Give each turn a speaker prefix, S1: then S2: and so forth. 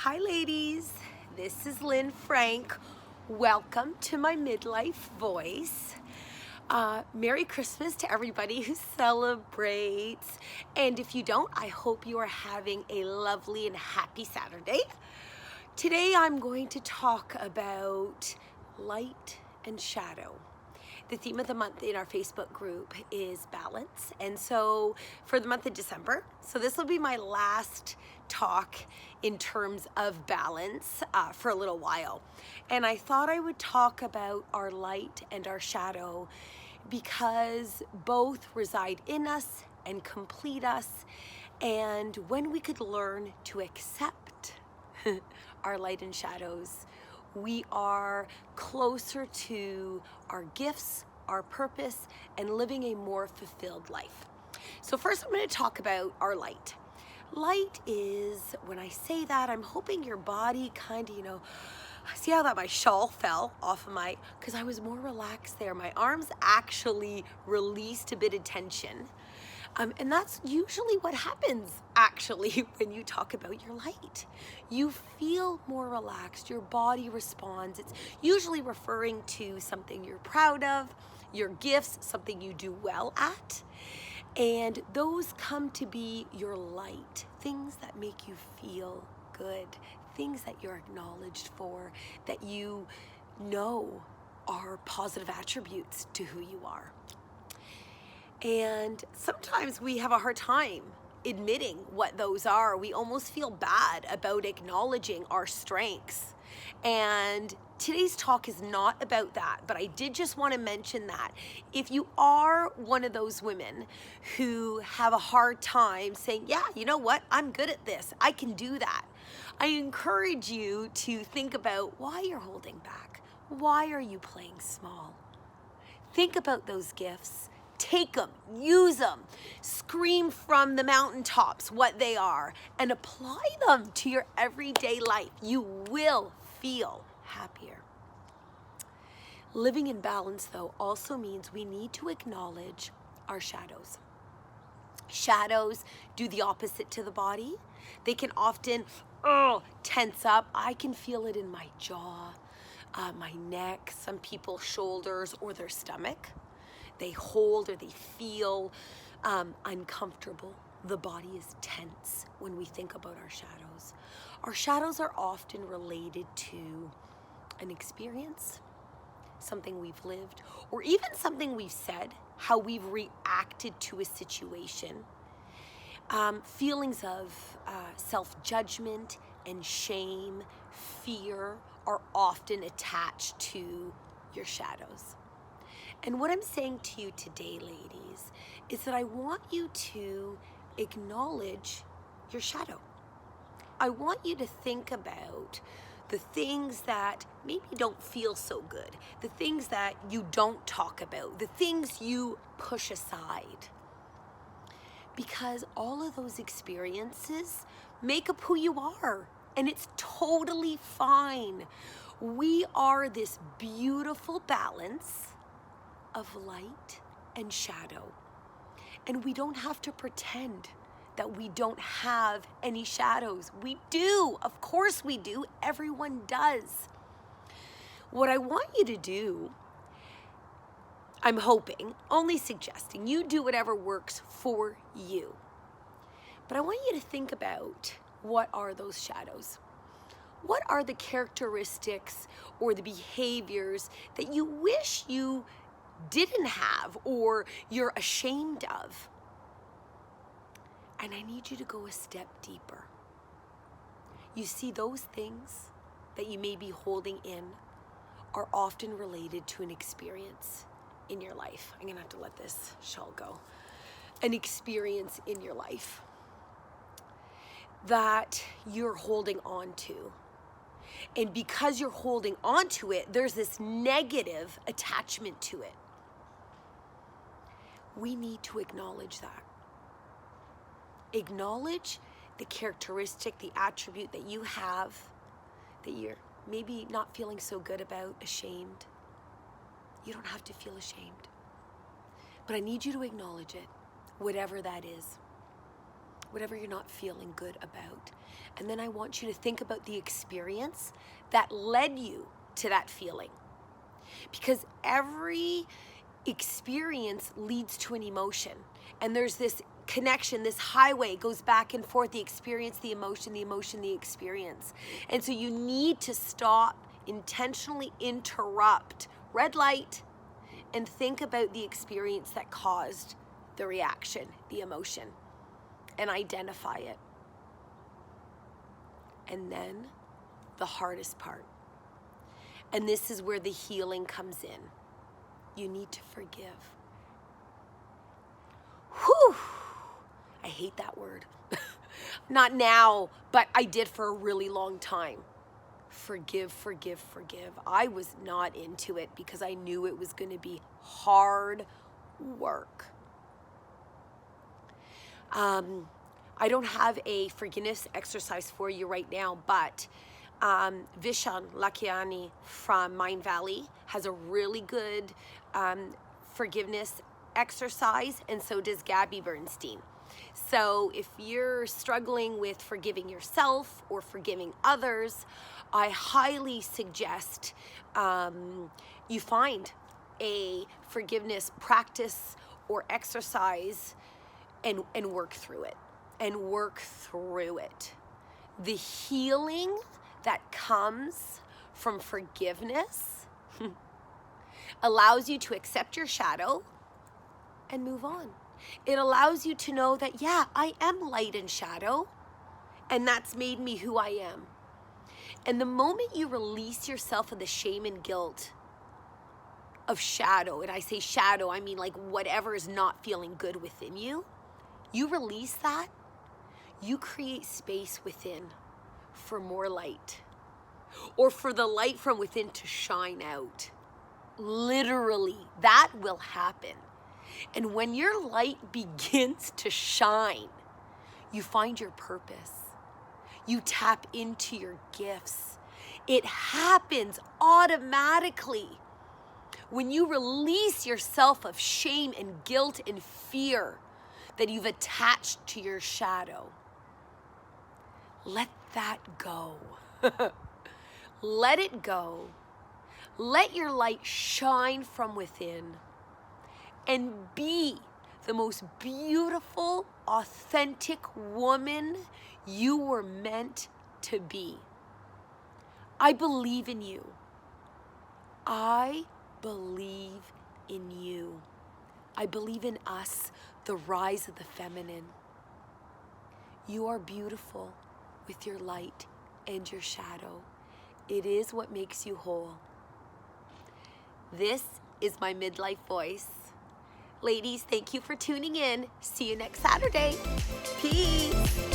S1: Hi ladies, this is Lynn Frank. Welcome to My Midlife Voice. Merry Christmas to everybody who celebrates. And if you don't, I hope you are having a lovely and happy Saturday. Today I'm going to talk about light and shadow. The theme of the month in our Facebook group is balance. And so for the month of December, so this will be my last talk in terms of balance for a little while. And I thought I would talk about our light and our shadow because both reside in us and complete us. And when we could learn to accept our light and shadows, we are closer to our gifts, our purpose, and living a more fulfilled life. So first I'm going to talk about our light. Light is, when I say that, I'm hoping your body kind of, see how that my shawl fell off of because I was more relaxed there. My arms actually released a bit of tension. And that's usually what happens, actually, when you talk about your light. You feel more relaxed, your body responds. It's usually referring to something you're proud of, your gifts, something you do well at. And those come to be your light, things that make you feel good, things that you're acknowledged for, that you know are positive attributes to who you are. And sometimes we have a hard time admitting what those are. We almost feel bad about acknowledging our strengths. And today's talk is not about that, but I did just want to mention that if you are one of those women who have a hard time saying, yeah, you know what, I'm good at this, I can do that, I encourage you to think about why you're holding back. Why are you playing small? Think about those gifts. Take them, use them, scream from the mountaintops what they are, and apply them to your everyday life. You will feel happier. Living in balance, though, also means we need to acknowledge our shadows. Shadows do the opposite to the body. They can often tense up. I can feel it in my jaw, my neck, some people's shoulders, or their stomach. They hold or they feel uncomfortable. The body is tense when we think about our shadows. Our shadows are often related to an experience, something we've lived, or even something we've said, how we've reacted to a situation. Feelings of self-judgment and shame, fear are often attached to your shadows. And what I'm saying to you today, ladies, is that I want you to acknowledge your shadow. I want you to think about the things that maybe don't feel so good, the things that you don't talk about, the things you push aside. Because all of those experiences make up who you are, and it's totally fine. We are this beautiful balance of light and shadow. And we don't have to pretend that we don't have any shadows. We do. Of course we do. Everyone does. What I want you to do, I'm hoping, only suggesting, you do whatever works for you. But I want you to think about, what are those shadows? What are the characteristics or the behaviors that you wish you didn't have or you're ashamed of? And I need you to go a step deeper. You see, those things that you may be holding in are often related to an experience in your life. I'm gonna have to let this shawl go. An experience in your life that you're holding on to. And because you're holding on to it, there's this negative attachment to it. We need to acknowledge that. Acknowledge the characteristic, the attribute that you have that you're maybe not feeling so good about, ashamed. You don't have to feel ashamed. But I need you to acknowledge it, whatever that is. whatever you're not feeling good about. And then I want you to think about the experience that led you to that feeling. Because every experience leads to an emotion. And there's this connection, this highway goes back and forth, the experience, the emotion, the emotion, the experience. And so you need to stop, intentionally interrupt, red light, and think about the experience that caused the reaction, the emotion, and identify it. And then the hardest part. And this is where the healing comes in. You need to forgive. Whew! I hate that word. Not now, but I did for a really long time. Forgive, forgive, forgive. I was not into it because I knew it was going to be hard work. I don't have a forgiveness exercise for you right now, but Vishan Lakiani from Mind Valley has a really good forgiveness exercise, and so does Gabby Bernstein. So if you're struggling with forgiving yourself or forgiving others, I highly suggest you find a forgiveness practice or exercise and work through it. The healing that comes from forgiveness allows you to accept your shadow and move on. It allows you to know that, yeah, I am light and shadow, and that's made me who I am. And the moment you release yourself of the shame and guilt of shadow, and I say shadow, I mean like whatever is not feeling good within you, you release that, you create space within for more light, or for the light from within to shine out. Literally, that will happen. And when your light begins to shine, you find your purpose. You tap into your gifts. It happens automatically when you release yourself of shame and guilt and fear that you've attached to your shadow. Let that go. Let it go. Let your light shine from within and be the most beautiful, authentic woman you were meant to be. I believe in you. I believe in you. I believe in us, the rise of the feminine. You are beautiful with your light and your shadow. It is what makes you whole. This is My Midlife Voice. Ladies, thank you for tuning in. See you next Saturday. Peace.